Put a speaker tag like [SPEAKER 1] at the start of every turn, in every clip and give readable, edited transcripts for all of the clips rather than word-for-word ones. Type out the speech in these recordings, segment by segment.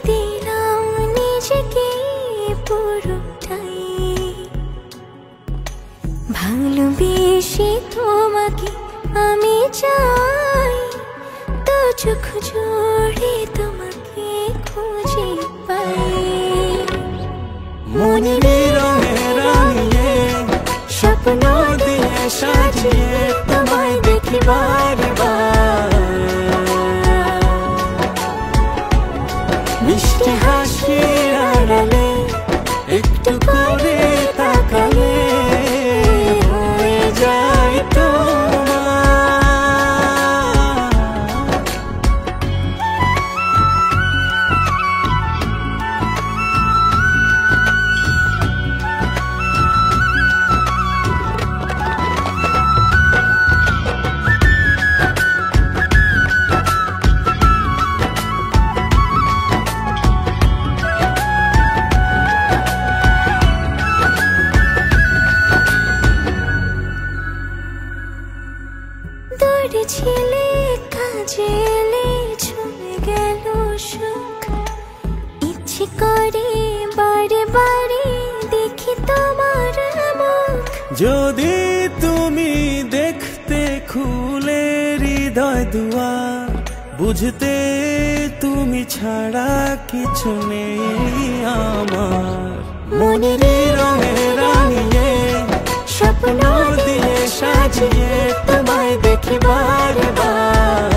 [SPEAKER 1] দিলাম নিজেকে পুরোটাই, ভালোবেসে তোমাকে আমি চাই, তো চোখ জোড়ে তোমাকে খুঁজে পাই।
[SPEAKER 2] মনের রঙে রাঙিয়ে স্বপ্ন দিয়ে সাজিয়ে তোমায় দেখি বারবার, মিষ্টি হাসির আড়ালে একটু করে তাকালে হয়ে যায় তোমার।
[SPEAKER 1] দূরে ছিলে কাজে এলে ছুঁয়ে গেল সুখ, ইচ্ছে করে বারে বারে দেখি তোমার মুখ।
[SPEAKER 2] যদি তুমি দেখতে খুলে হৃদয় দুয়ার, বুঝতে তুমি ছাড়া কিছু নেই আমার। মনের রঙে রাঙিয়ে স্বপ্ন দিয়ে সাজিয়ে তোমায় দেখি বারবার,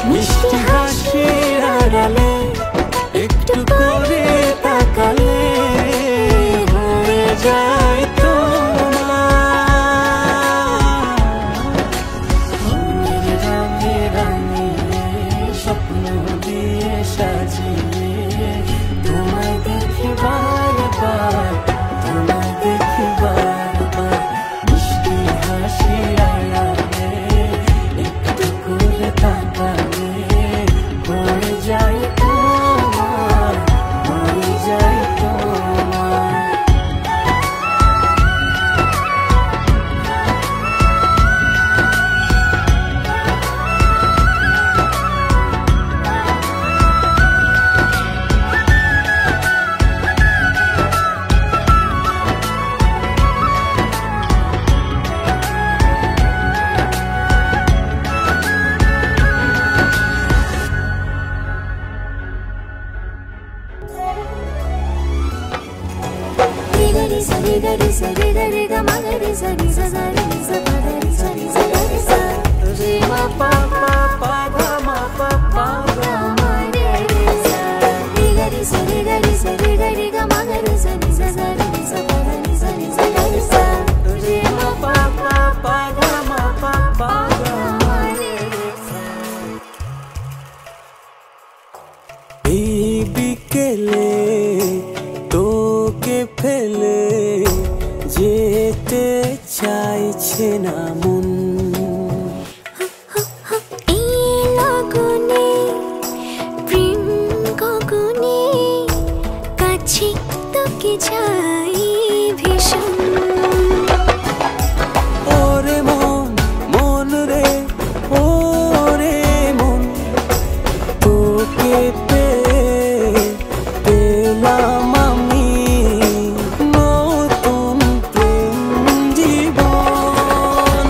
[SPEAKER 2] মিষ্টি হাসির আড়ালে একটু করে তাকালে হয়ে যায় তোমার। রঙে রাঙিয়ে স্বপ্ন দিয়ে সাজিয়ে তোমায় দেখি বারবার, তোমায় দেখি বারবার, মিষ্টি হাসির আড়ালে একটু করে তাকালে হয়ে যায় তোমার, হয়ে যায় তোমার। এই বিকেলে তোকে ফেলে যেতে চাইছে না মন,
[SPEAKER 1] এই লগনে প্রেম গগনে কাছে তোকে চাই ভীষণ।
[SPEAKER 2] ওরে মন মন রে, ওরে মন, তোকে পেলাম আমি নতুন প্রেম জীবন।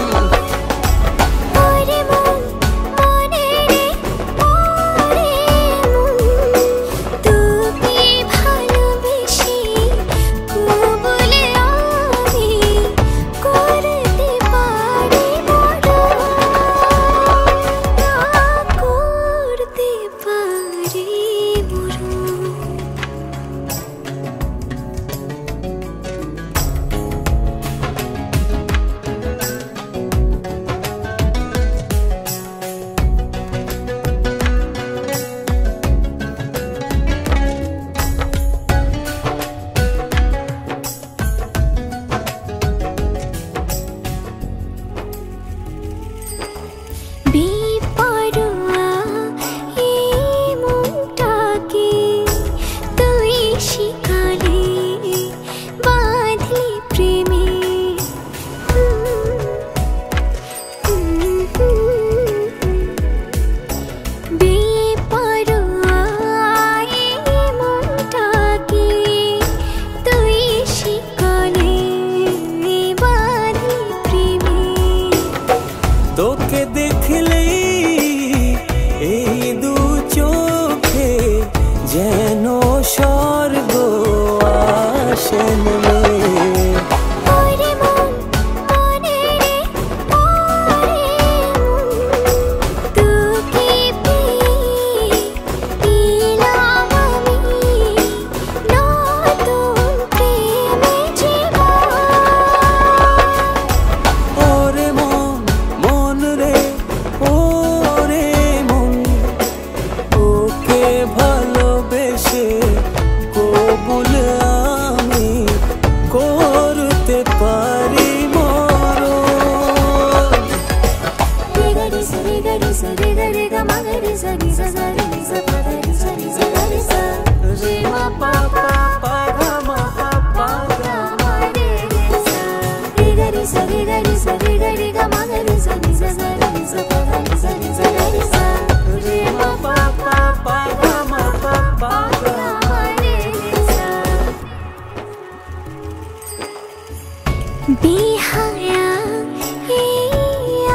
[SPEAKER 1] sa ni sa sa re ni sa pa da ni sa ni sa ga re sa re ma pa pa pa ga ma pa pa ga ma re re sa re ga re sa re ga re sa re ga re ga ma ga re sa ni sa sa re ni sa pa da ni sa ni sa ga re sa re ma pa pa pa ga ma pa pa ga ma re re sa बिहाया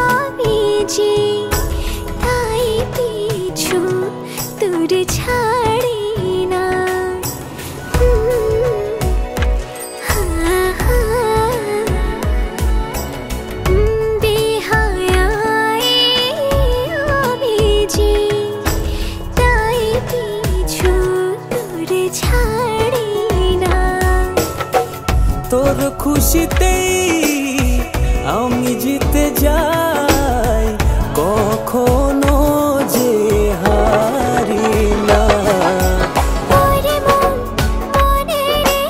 [SPEAKER 1] আমি যে তাই পিছু তোর ছাড়ি না বিহায়া আমি যে তাই পিছু তোর ছাড়ি না
[SPEAKER 2] তোর খুশিতেই আমি জিতে যাই কখনো যে হারি না
[SPEAKER 1] ওরে মন মনে রে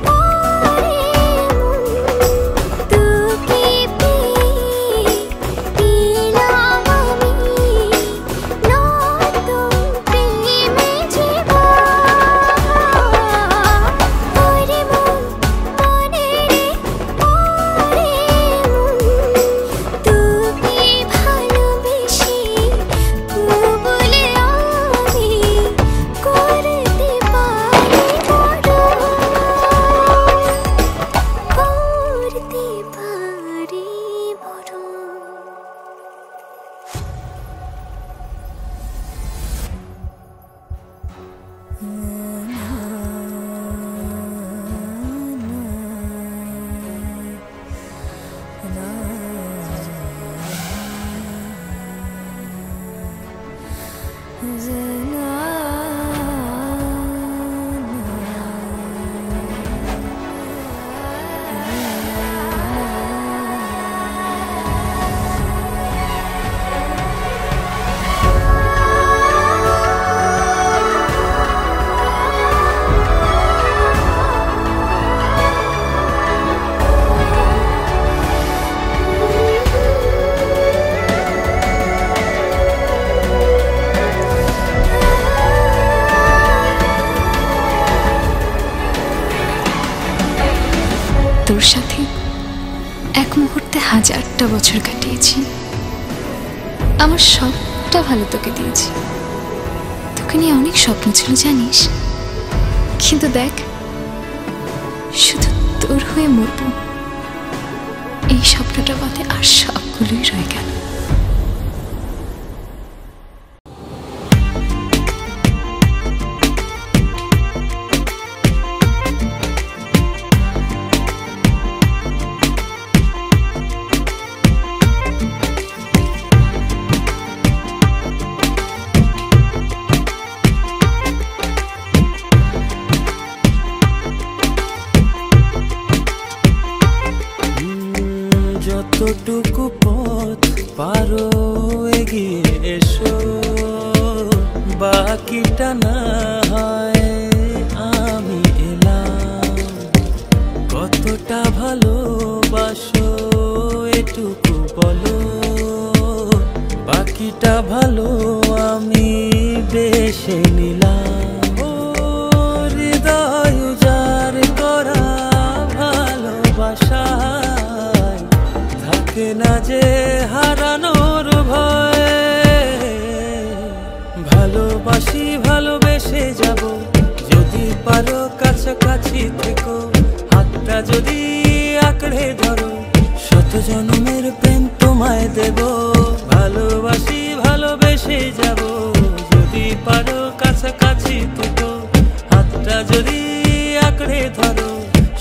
[SPEAKER 1] ওরে মন তোকে পেলাম আমি নতুন প্রেমে জীবন ওরে মন মনে রে ওরে মন তোকে ভালোবেসে বলে আমি করতে পারি বড় করতে পারি বড় তোর সাথে এক মুহূর্তে হাজারটা বছর কাটিয়েছি আমার সবটা ভালো তোকে দিয়েছি তোকে নিয়ে অনেক স্বপ্ন ছিল জানিস কিন্তু দেখ শুধু তোর হয়ে মরবো এই স্বপ্নটা বাদে আর সবগুলোই রয়ে গেল
[SPEAKER 2] যতটুকু পথ পারো এগিয়ে এসো বাকিটা না হয় আমি এলাম কতটা ভালোবাসো এটুকু বলো বাকিটা ভালো আমি বেশে নিলাম ও হৃদয় উজাড় করা ভালোবাসা না যে হারানোর ভয় ভালোবাসি ভালোবেসে যাব যদি পারো কাছাকাছি থেকো হাতটা যদি আঁকড়ে ধরো শত জন্মের প্রেম তোমায় দেব ভালোবাসি ভালোবেসে যাব যদি পারো কাছাকাছি থেকো হাতটা যদি আঁকড়ে ধরো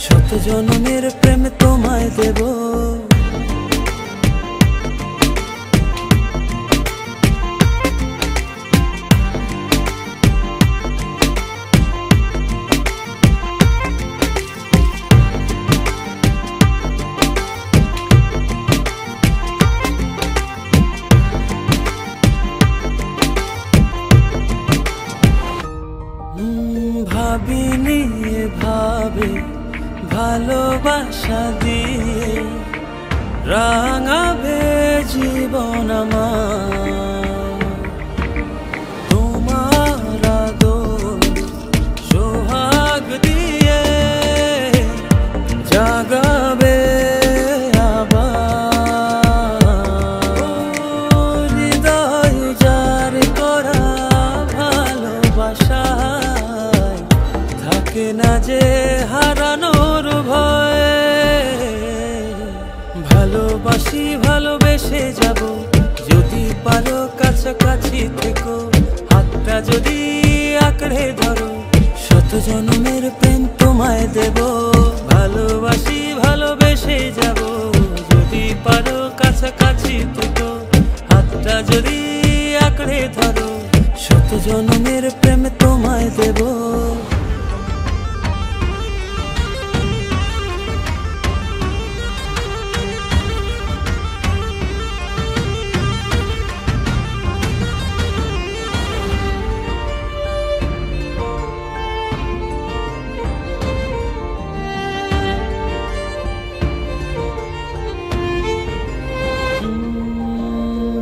[SPEAKER 2] শত জন্মের প্রেম তোমায় দেব ভাবিনি ভাবে ভালোবাসা দিয়ে রাঙাবে জীবন আমার না যে হারানোর ভয়। ভালোবাসি ভালোবেসে যাব, যদি পারো কাছাকাছি থেকো, হাতটা যদি আঁকড়ে ধরো, শত জন্মের প্রেম তোমায় দেব। ভালোবাসি ভালোবেসে যাব, যদি পারো কাছাকাছি থেকো, হাতটা যদি আঁকড়ে ধরো, শত জন্মের প্রেম তোমায় দেব।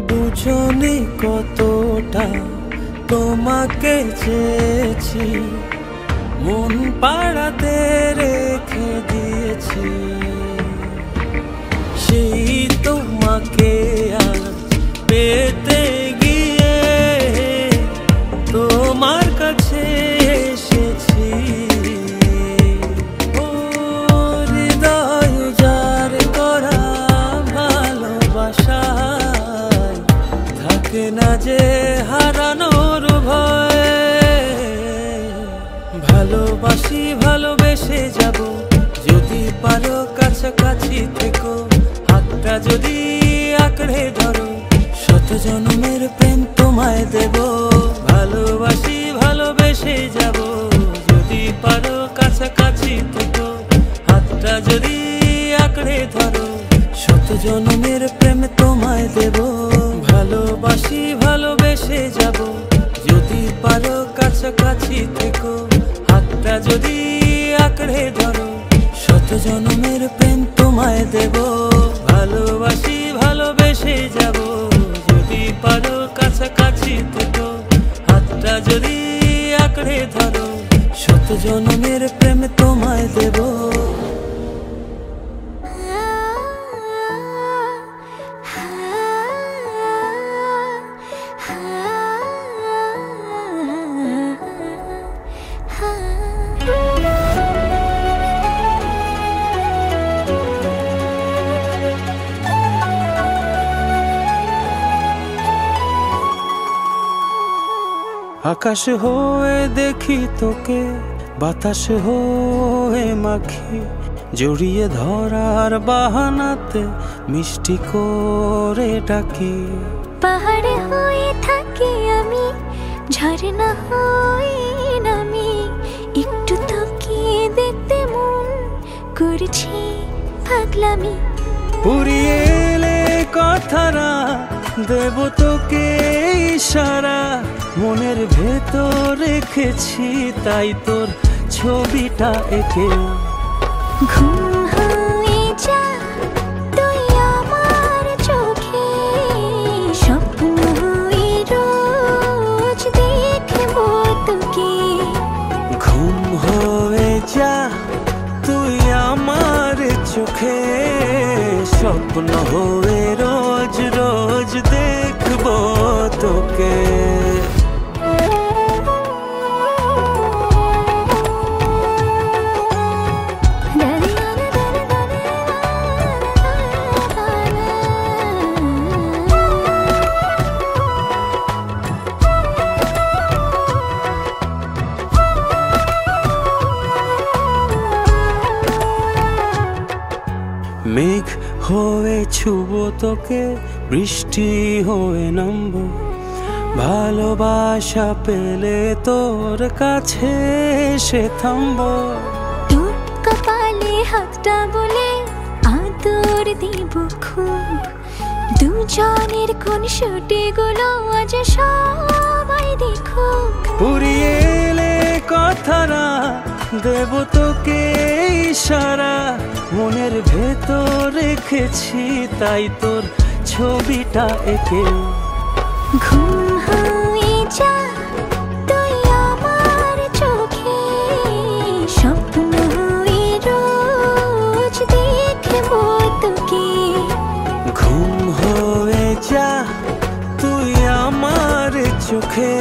[SPEAKER 2] বুঝনি কতটা তোমাকে চেয়েছি, মন পাড়াতে রেখে দিয়েছি। সেই তোমাকে আজ পেতে গিয়ে তোমার কাছে এসেছি। ও হৃদয় উজাড় করা ভালোবাসা থাকে না যে হারানোর ভয়। ভালোবাসি ভালোবেসে যাব, যদি পারো কাছাকাছি থেকো, হাতটা যদি আঁকড়ে ধরো, শত জন্মের প্রেম তোমায় দেব। ভালোবাসি ভালোবেসে যাব, যদি পারো কাছাকাছি থেকো, হাতটা যদি আঁকড়ে ধরো, শত জন্মের প্রেম তোমায় দেব। ভালোবাসি ভালোবেসে যাব, যদি পারো কাছাকাছি থেকো, হাতটা যদি আঁকড়ে ধরো, শত জন্মের প্রেম তোমায় দেব। ভালোবাসি ভালোবেসে যাব, যদি পারো কাছাকাছি থেকো, হাতটা যদি আঁকড়ে ধরো, শত জন্মের প্রেম তোমায় দেব। আকাশ হয়ে দেখি তোকে, বাতাস হয়ে মাখি, জড়িয়ে ধরার বাহানাতে মিষ্টি করে ডাকি।
[SPEAKER 1] পাহাড়ে হয়ে থাকি আমি, ঝর্ণা হয়ে নামি, একটু তাকিয়ে দেখতে মন করছি পাগলামি।
[SPEAKER 2] পুরিয়ে এলে কথারা দেব তোকে ইশারা, মনের ভেতর রেখেছি তাই তোর ছবিটা এঁকে।
[SPEAKER 1] ঘুম হয়ে যা তুই আমার চোখে, স্বপ্ন হয়ে রোজ দেখবো তোকে।
[SPEAKER 2] ঘুম হয়ে যা তুই আমার চোখে, স্বপ্ন হয়ে রোজ রোজ দেখবো তোকে। মেঘ হয়ে ছুব তোকে, বৃষ্টি হয়ে নামবো, ভালোবাসা পেলে তোর কাছে এসে থামবো।
[SPEAKER 1] তোর কপালে হাতটা বলে আদর দিব খুব, দুজনের কোন শুটি গুলো আজ সবাই দেখো।
[SPEAKER 2] পুরিয়ে এলে কথারা দেব তোকে ইশারা, মনের ভেতর রেখেছি তাই তোর ছবিটা এঁকে।
[SPEAKER 1] ঘুম হয়ে যা তুই আমার চোখে, স্বপ্ন হয়ে রোজ দেখবো তোকে।
[SPEAKER 2] ঘুম হয়ে যা তুই আমার চোখে,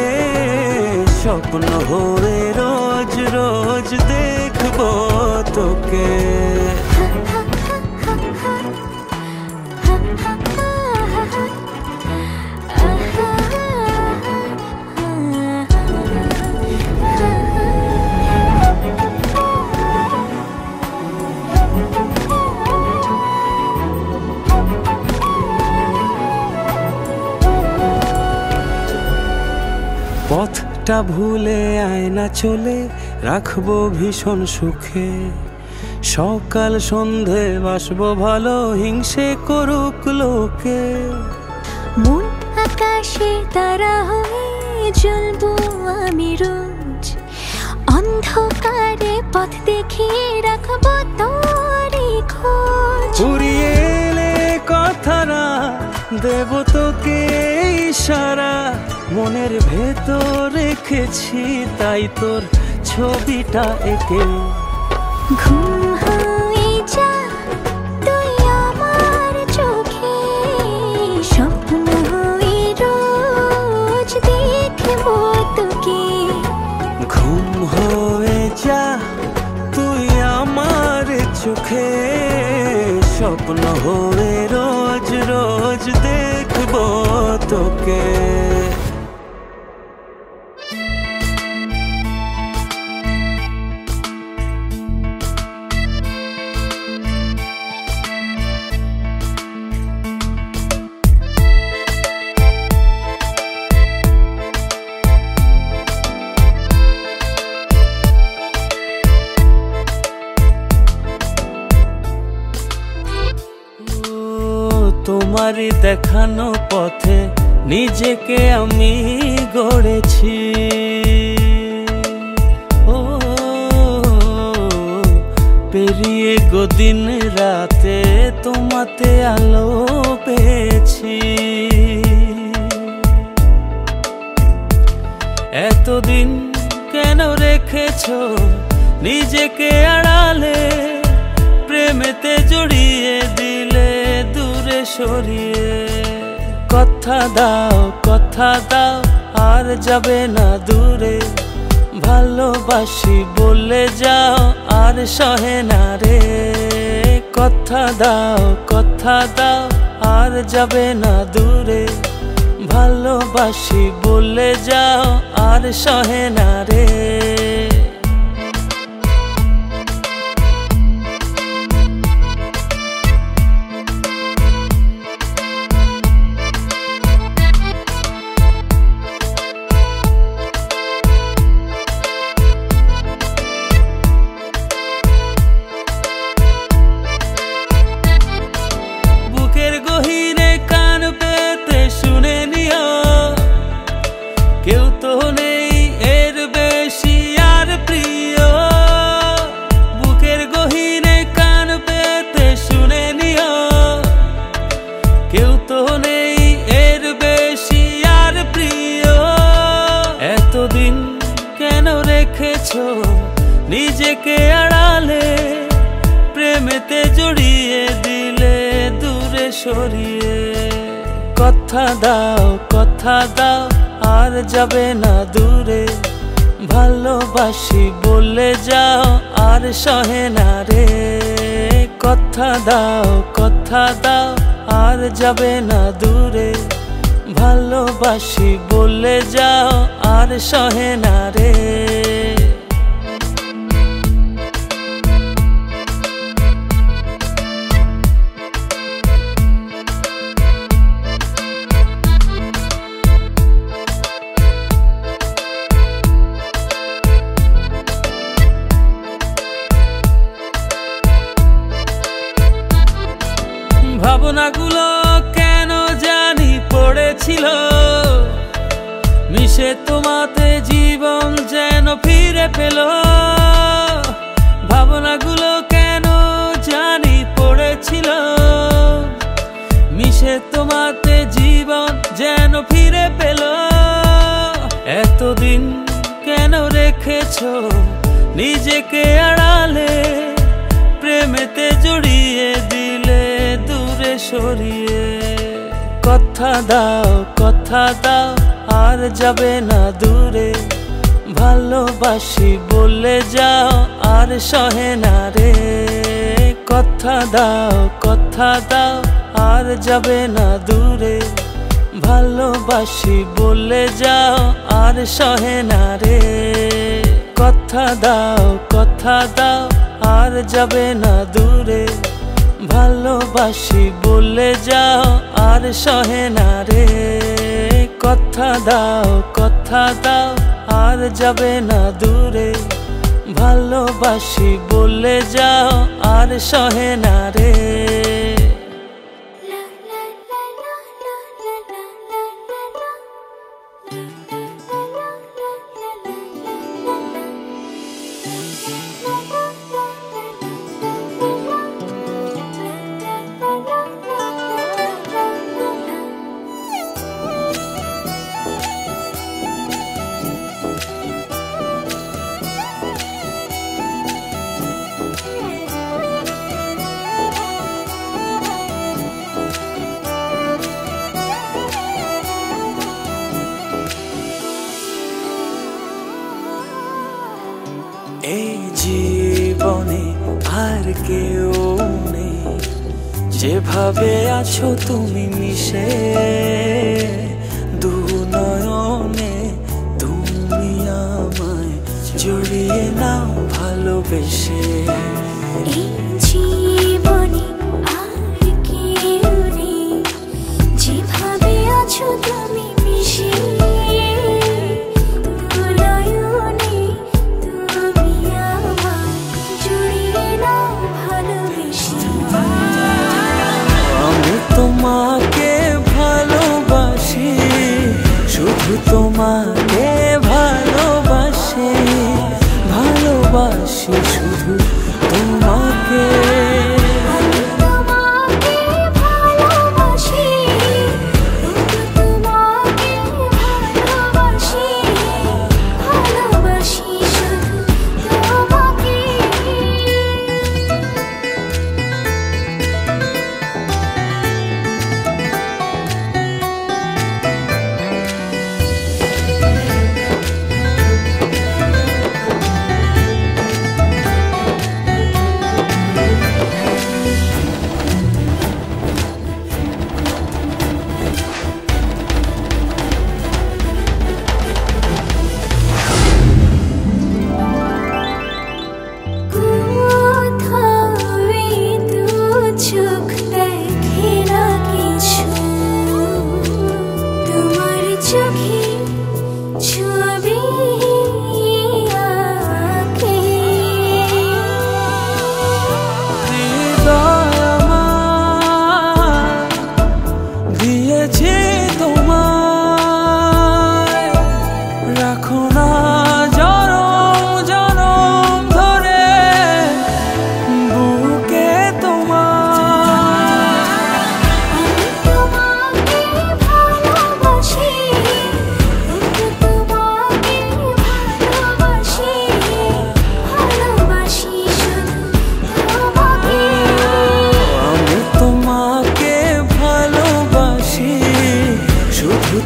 [SPEAKER 2] স্বপ্ন হয়ে রোজ রোজ দেখবো তোকে। পথটা ভুলে আয়না চলে রাখবো ভীষণ সুখে, সকাল সন্ধে বাসবো ভালো হিংসে করুক লোকে।
[SPEAKER 1] মন আকাশে তারা হয়ে জ্বলবো আমি রোজ, অন্ধকারে পথ দেখিয়ে রাখবো তোরই খোঁজ।
[SPEAKER 2] উড়িয়ে এলে কথারা দেব তোকে ইশারা, মনের ভেতর রেখেছি তাই তোর ছবিটা এঁকে।
[SPEAKER 1] ঘুম হয়ে যা তুই আমার চোখে, স্বপ্ন হয়ে রোজ দেখবো তোকে।
[SPEAKER 2] ঘুম হয়ে যা তুই আমার চোখে, স্বপ্ন হয়ে রোজ রোজ দেখবো তোকে। তোমারই দেখানো পথে নিজেকে আমি গড়েছি, ও পেরিয়ে গদিন রাতে তোমাতে আলো পেয়েছি। এতদিন কেন রেখেছো নিজেকে আড়ালে, প্রেমেতে জড়িয়ে দিলে দূরে সরিয়ে। কথা দাও আর যাবে না দূরে, ভালোবাসি বলে যাও আর সহে না রে। কথা দাও আর যাবে না দূরে, ভালোবাসি বলে যাও আর সহে না রে। কেউ তো নেই এর বেশি আর প্রিয়, বুকের গহীনে কান পেতে শুনে নিও। কেউ তো নেই এর বেশি আর প্রিয়। এতদিন কেন রেখেছো নিজেকে আড়ালে, প্রেমেতে জড়িয়ে দিলে দূরে সরিয়ে। কথা দাও আর যাবে না দূরে, ভালোবাসি বলে যাও আর সহে না রে। কথা দাও আর যাবে না দূরে, ভালোবাসি বলে যাও আর সহে না রে। ভাবনাগুলো কেন জানি পড়েছিল, মিশে তোমাতে জীবন যেন ফিরে পেল। ভাবনাগুলো কেন জানি পড়েছিল, মিশে তোমাতে জীবন যেন ফিরে পেল। এতদিন কেন রেখেছো নিজেকে আড়ালে, প্রেমেতে জড়িয়ে দিলে দূরে সরিয়ে। কথা দাও আর যাবে না দূরে, ভালোবাসি বলে যাও আর সহে না রে। কথা দাও আর যাবে না দূরে। ভালোবাসি বলে যাও আর সহে না রে। কথা দাও আর যাবে না দূরে। ভালোবাসি বলে যাও আর সহে না রে। কথা দাও আর যাবে না দূরে। ভালোবাসি বলে যাও আর সহে না রে। এই জীবনে আর কেউ নেই যেভাবে আছো তুমি মিশে। দু নয়নে তুমি আমায় জড়িয়ে নাও ভালোবেসে।
[SPEAKER 3] এই জীবনে আর কেউ নেই যেভাবে আছো তুমি মিশে।
[SPEAKER 2] তোমাকে ভালোবাসি, শুধু তোমাকে ভালোবাসি, ভালোবাসি শুধু তোমাকে।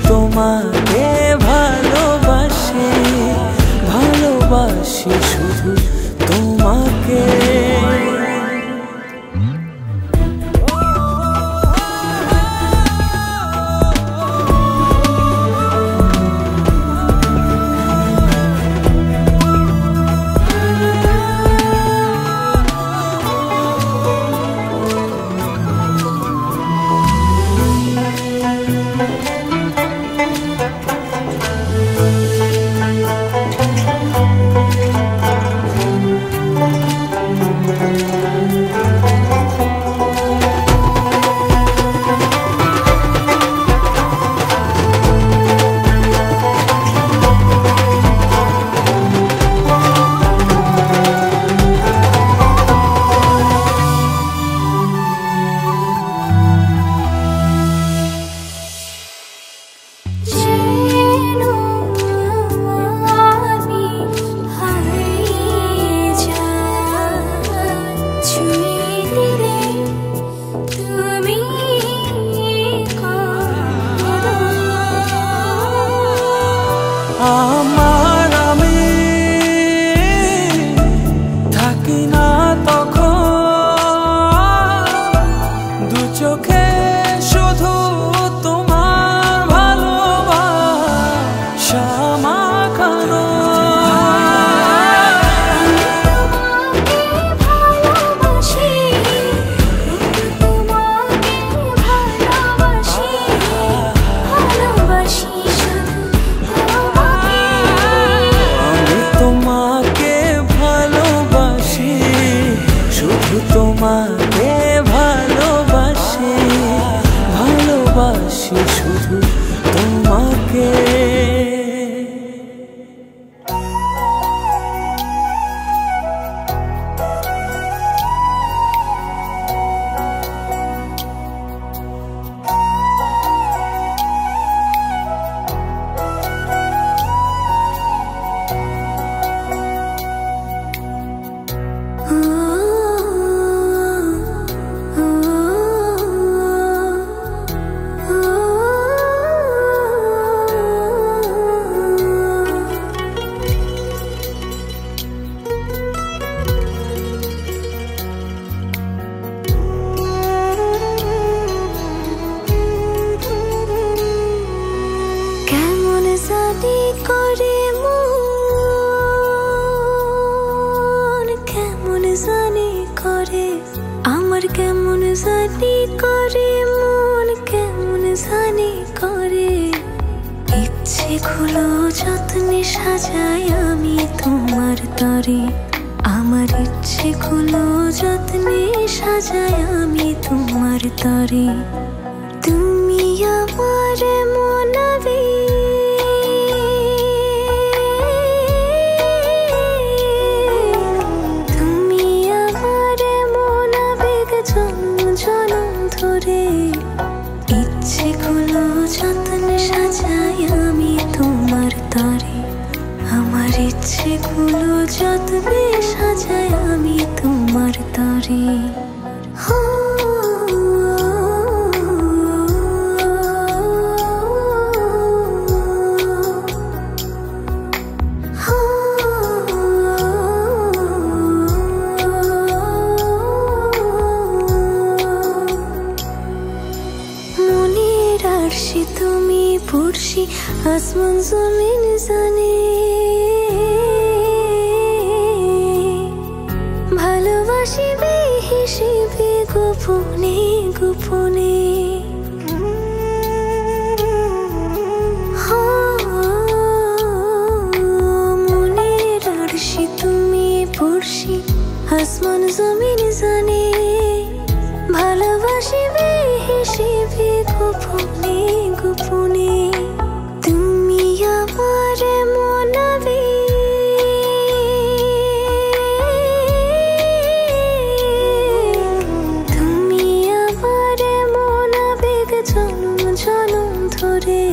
[SPEAKER 2] তোমাকে ভালোবাসি।
[SPEAKER 3] জানি করে মন কেমন জানি করে ইচ্ছেগুলো যত্নে সাজাই আমি তোমার তরে আমার ইচ্ছেগুলো যত্নে সাজাই আমি তোমার তরে তুমি আমার মনাবে তুমি আমার মনাবেগ জন্ম জনম ধরে ইচ্ছেগুলো যত্নে সাজাই আমি তোমার তরে আমার ইচ্ছেগুলো যত্নে সাজাই আমি তোমার তরে মনের আরশি তুমি পড়শি আসমান জমিন জানে ভালোবাসি হিসেবে গোপনে গোপনে মনের আরশি তুমি পড়শি আসমান জমিন জানে ভালোবাসি হিসেবে গোপনে গোপনে তুমি আমার মনাবে তুমি আমার মনাবেগ জন্ম জনম ধরে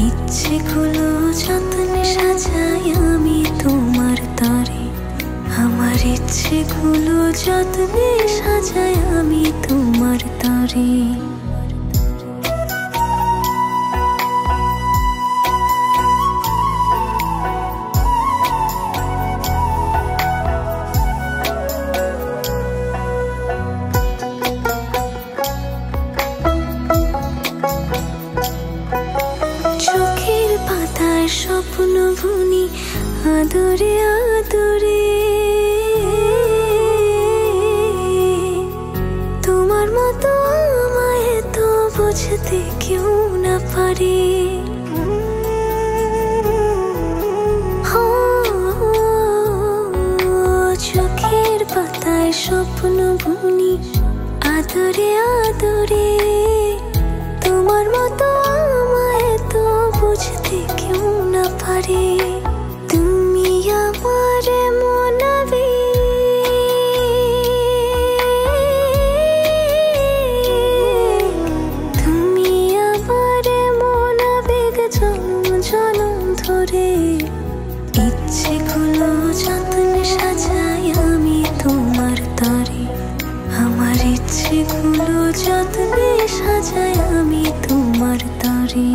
[SPEAKER 3] ইচ্ছেগুলো যত্নে সাজাই আমি তোমার তরে আমার ইচ্ছেগুলো যত্নে সাজাই আমি তোমার তরে চোখের পাতায় স্বপ্ন বুনি আদরে আদরে তোমার মতো আমায় তো বুঝতে কেউ না পারে চোখের পাতায় স্বপ্ন বুনি আদরে আদরে তোমার মতো আমায় তো বুঝতে কেউ না পারে তুমি আমার মনাবে তুমি আমার মনাবেগ জন্ম জনম ধরে ইচ্ছেগুলো যত্নে সাজাই আমি তোমার তরে আমার ইচ্ছেগুলো যত্নে সাজাই আমি তোমার তরে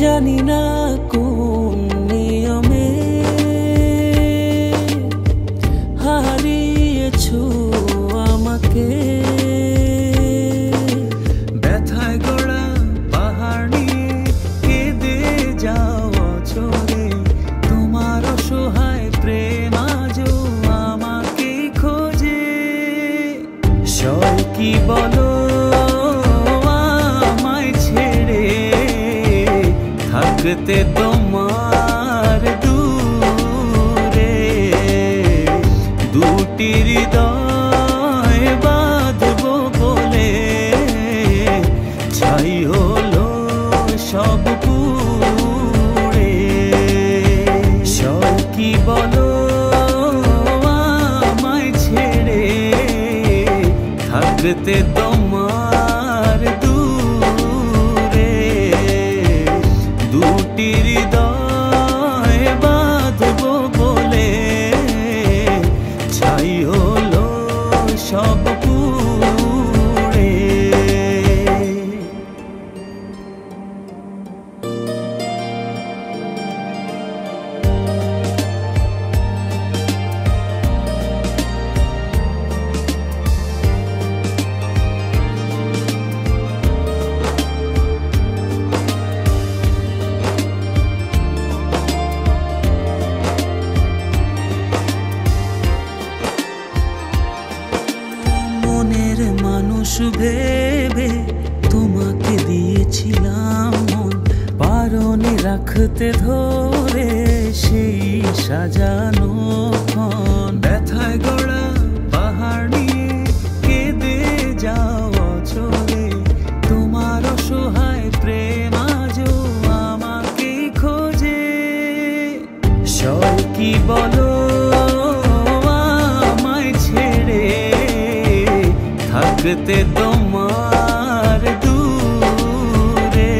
[SPEAKER 2] জানি না কোন নিয়মে হারিয়েছো আমাকে ব্যথায় গড়া পাহাড় নিয়ে কেঁদে যাও অঝরে তোমার অসহায় প্রেম আজও আমাকে খোঁজে সব কি বলো থাকতে তোমার দূরে দুটি হৃদয় বাঁধবো বলে ছাই হলো সব পুড়ে সব কি বলো আমায় ছেড়ে থাকতে তোমার দুটি হৃদয় বাঁধবো বলে ছাই হলো সব পুড়ে ভেবে তোমাকে দিয়েছিলাম মন, পারনে রাখতে ধরে সেই সাজানো ক্ষণ। ব্যথায় গড়া পাহাড় নিয়ে কেঁদে যাওয়া চলে, তোমার অসহায় প্রেম আজও আমাকে খোঁজে। সব কি বলো আমায় ছেড়ে থাকতে তোমার দূরে,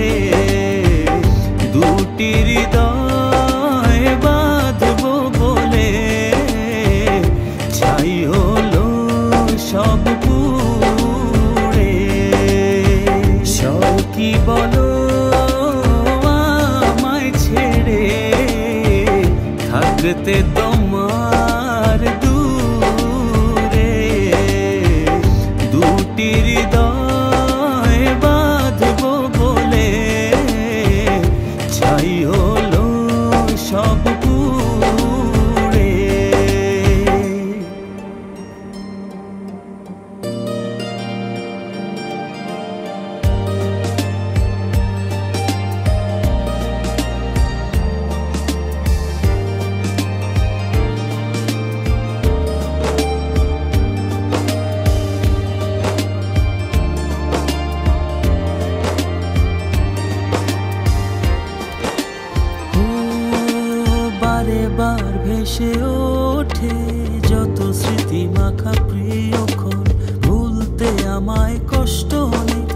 [SPEAKER 2] দুটি হৃদয় বাঁধবো বলে ছাই হলো সব পুড়ে। সব কি বলো আমায় ছেড়ে থাকতে তোমার দূরে, দুটি হৃদয় বাঁধবো বলে ছাই হলো সব পুড়ে। বারে বার ভেসে ওঠে যত স্মৃতি মাখা প্রিয়ক্ষণ, ভুলতে আমায় কষ্ট অনেক,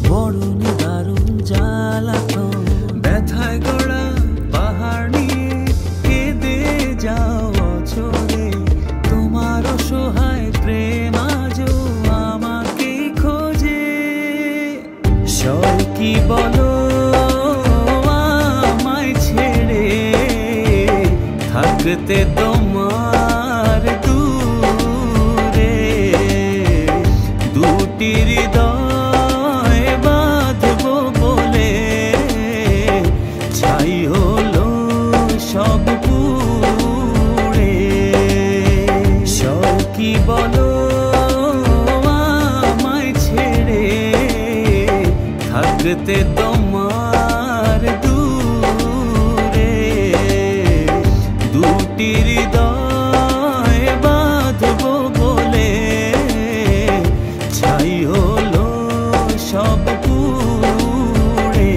[SPEAKER 2] বড় নিদারুণ জ্বালাতন। ব্যথায় গড়া পাহাড় নিয়ে কেঁদে যাওয়া চলে, তোমার অসহায় প্রেম আজও আমাকে খোঁজে। সব কি বলো আমায় ছেড়ে থাকতে তোমার দূরে, দুটি হৃদয় বাঁধবো বলে ছাই হলো সব পুড়ে। সব কি বলো আমায় ছেড়ে থাকতে তোমার দূরে, দুটি হৃদয় বাঁধবো বলে ছাই হলো সব পুড়ে।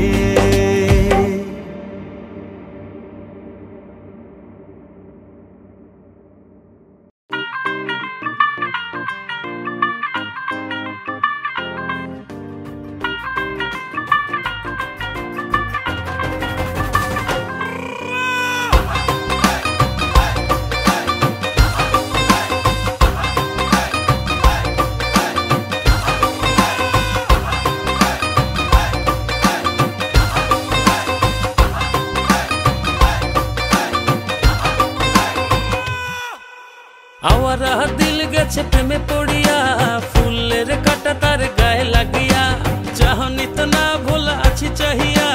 [SPEAKER 2] আওয়ারা দিল গেছে প্রেমে পড়িয়া, ফুলের কাটা তার গায়ে লাগিয়া, চাহনি তো না ভোলা আছি চাহিয়া,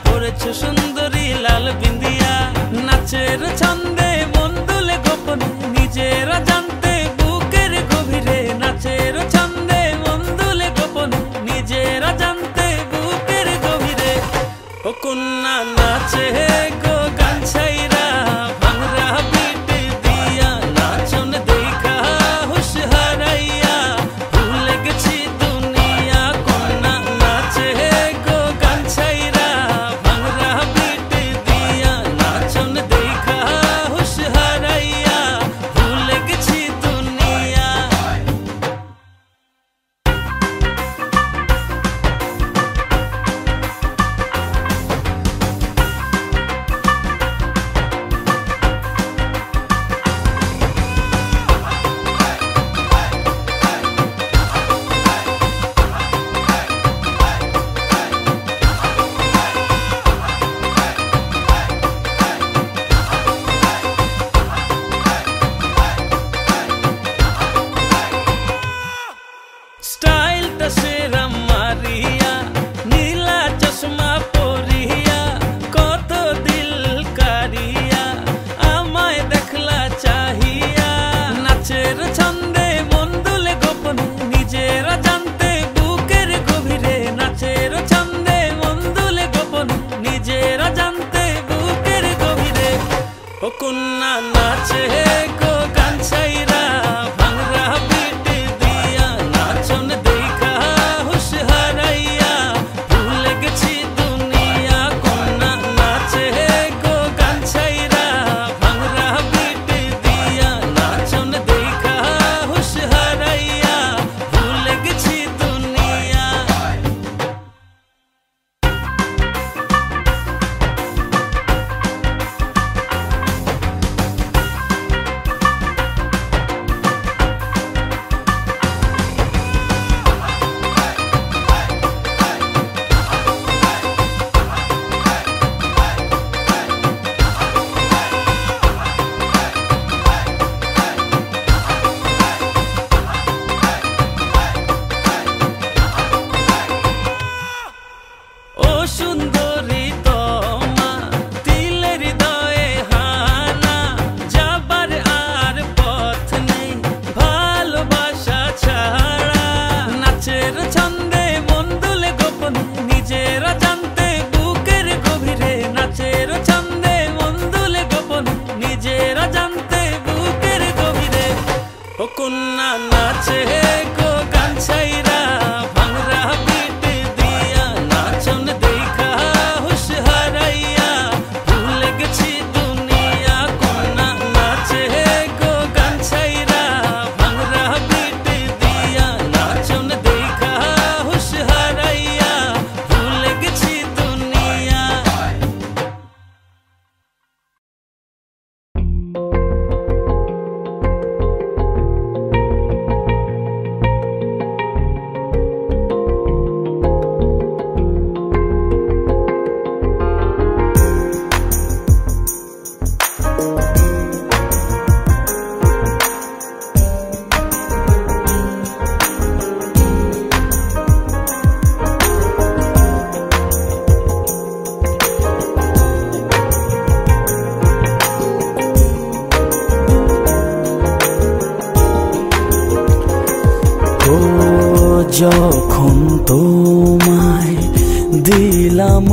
[SPEAKER 2] পড়েছ সুন্দরী লাল বিন্দিয়া। নাচের ছন্দে মন দুলে গোপনে, নিজেরা জানতে বুকের গভীরে, নাচের ছন্দে মন দুলে গোপনে, নিজেরা জানতে বুকের গভীরে। ও কন্যা নাচে গো গান ছাইরা, ভাঙরা বিট দিয়া নাচন দেখা হুশ হারাইয়া, ভুলে গেছি দুনিয়া। কন্যা নাচে গো গান ছাইরা, ভাঙরা বিট দিয়া নাচন দেখা হুশ হারাইয়া, ভুলে গেছি ও কন্যা নাচে গো গান ছাইরা ভাঙরা বিট দিয়া নাচন দেখা হুশ হারাইয়া ভুলে গেছি দুনিয়া কন্যা নাচে গো গান ছাইরা ভাঙরা বিট দিয়া নাচন দেখা হুশ হারাইয়া ভুলে গেছি দুনিয়া যখন তোমায় দিলাম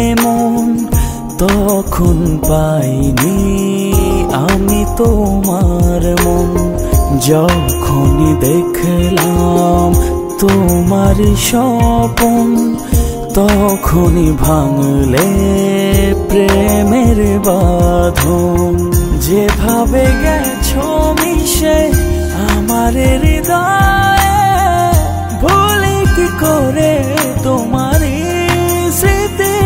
[SPEAKER 2] এমন তখন পাইনি আমি তোমার মন যখনই দেখলাম তোমার স্বপন তখনই ভাঙলে প্রেমের বাঁধন যেভাবে গেছো মিশে আমার হৃদয় ভুলে কি করে তোমার স্মৃতি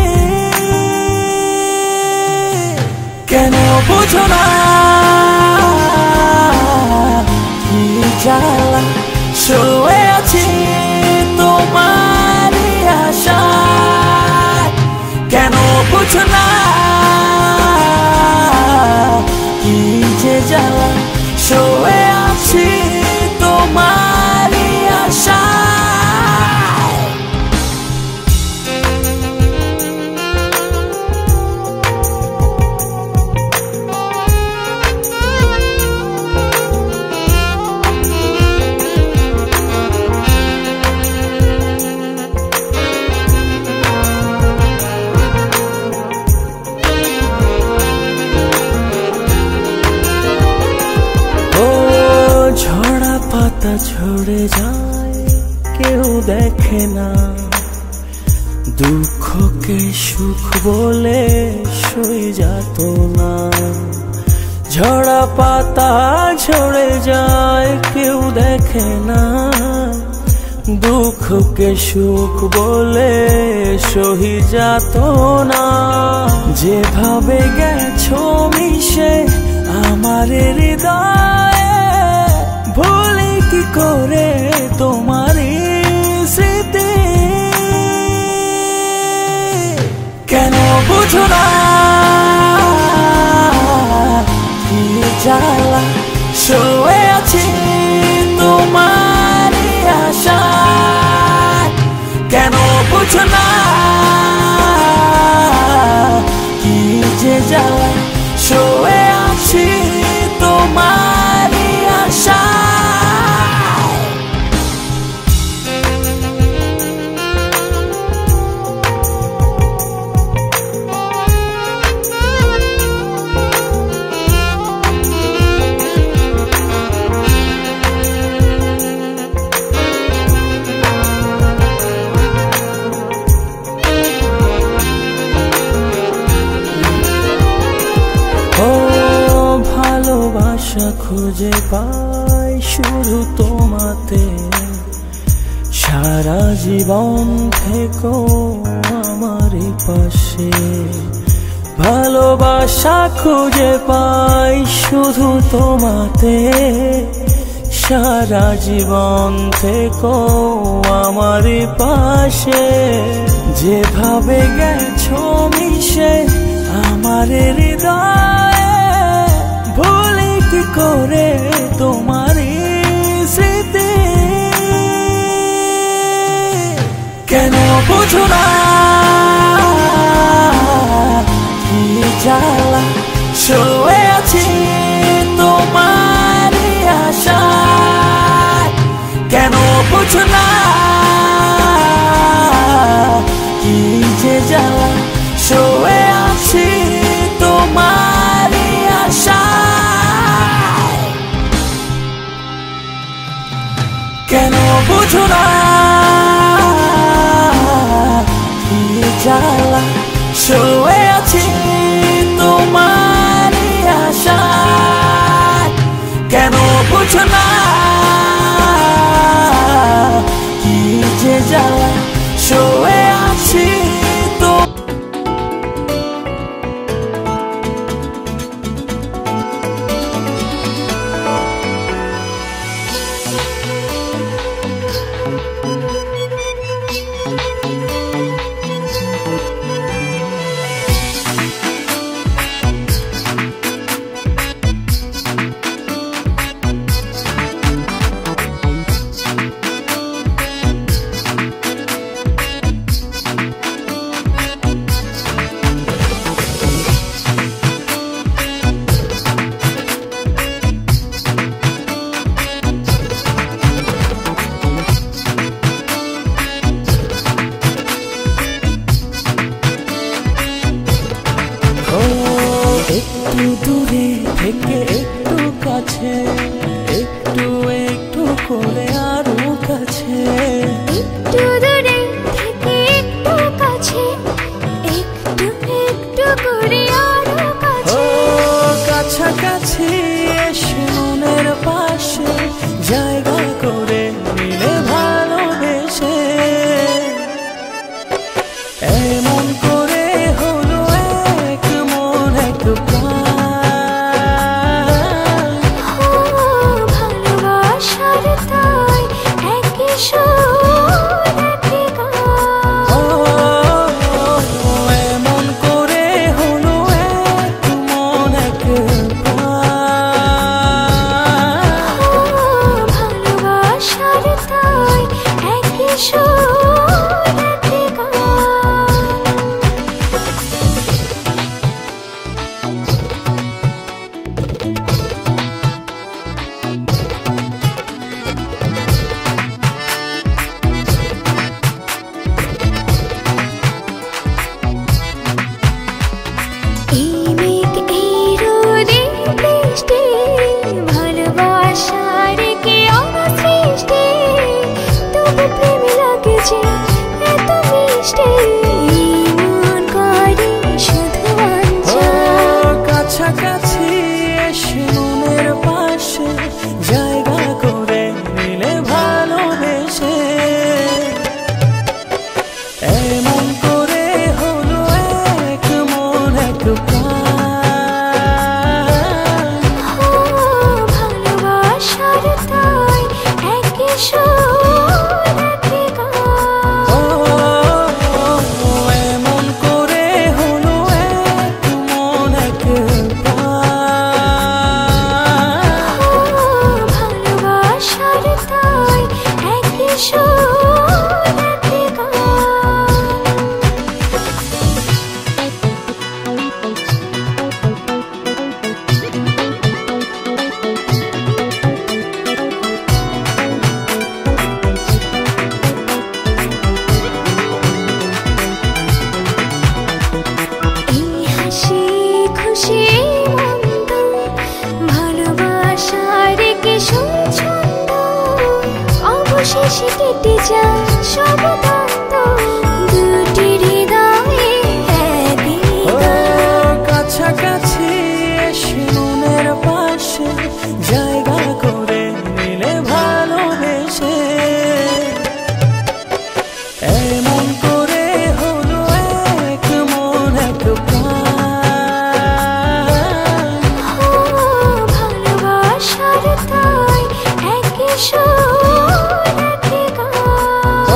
[SPEAKER 2] কেন বুঝো না কি জ্বালা শুয়ে আছি তোমার আশায় কেন বুঝো না কি যে জ্বালা শুয়ে আছি তোমার আশায় পাতা ঝরে যায় কেউ দেখে না দুঃখকে সুখ বলে সই যেত না ঝরা পাতা ঝরে যায় কেউ দেখে না দুঃখকে সুখ বলে সহি যেত না যেভাবে গেছো মিশে আমার হৃদয় ভুলে কি করে তোমার স্মৃতি কেন বুঝো না কি জ্বালা শুয়ে আছি তোমার আশায় কেন বুঝো না কি যে জ্বালা শুয়ে আছি তোমার আশায় ভালোবাসা খুঁজে পাই শুধু তোমাতে সারা জীবন থেকো আমার পাশে ভালোবাসা খুঁজে পাই শুধু তোমাতে সারা জীবন থেকো আমার পাশে যেভাবে গেছো মিশে আমার হৃদয় ভুলে কি করে তোমার স্মৃতি কেন বুঝো না কি জ্বালা শুয়ে আছি তোমার আশায় কেন বুঝো না কি যে জ্বালা শুয়ে আছি তোমার আশায় বুঝো না কি জ্বালা শুয়ে আছি তোমার আশায় কেন বুঝো না কি যে জ্বালা শুয়ে আছি তো একটু দূরে থেকে একটু কাছে একটু একটু করে আরো কাছে
[SPEAKER 3] একটু দূরে থেকে একটু কাছে একটু একটু করে আরো কাছে
[SPEAKER 2] কাছাকাছি এসে মনের পাশে জায়গা করে নিলে ভালোবেসে এমন করে হলো এক মন এক
[SPEAKER 3] ভালোবাসার তাই একই সুর একই গান
[SPEAKER 2] এমন করে হলো এক মন এক
[SPEAKER 3] ভালোবাসার তাই একই সুর একই গান এই মেঘ এই রোদে বৃষ্টি ভালোবাসার কি অসৃষ্টি তবু প্রেম লাগে যে এত মিষ্টি মন করে শুধু অঞ্চল
[SPEAKER 2] কাছাকাছি এসে মনের পাশে জায়গা করে নিলে ভালোবেসে এমন করে হলো এক মন এক
[SPEAKER 3] ভালোবাসার তাই একই সুর একই গান
[SPEAKER 2] এমন করে হলো এক মন এক
[SPEAKER 3] ভালোবাসার তাই একই সুর একই গান এই হাসি খুশি মন্দ ভালোবাসার কি সুছন্দ অবশেষে কেটে যায় সব দ্বন্দ্ব দুটি হৃদয়ে একই গান
[SPEAKER 2] কাছাকাছি এসে মনের পাশে জায়গা করে নিলে ভালোবেসে এমন করে হলো এক মন এক
[SPEAKER 3] ভালোবাসার তাই একই সুর একই গান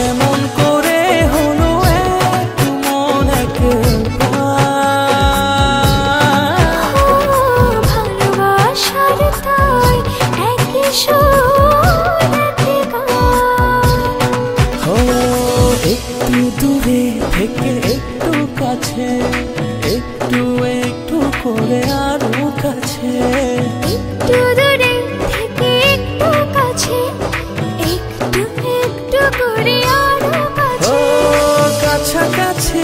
[SPEAKER 2] এমন করে হলো এক মন এক
[SPEAKER 3] ভালোবাসার তাই একই সুর একই গান
[SPEAKER 2] একটু দূরে থেকে একটু কাছে একটু একটু করে আরো কাছে
[SPEAKER 3] একটু দূরে থেকে একটু কাছে একটু একটু করে আরো কাছে
[SPEAKER 2] কাছাকাছি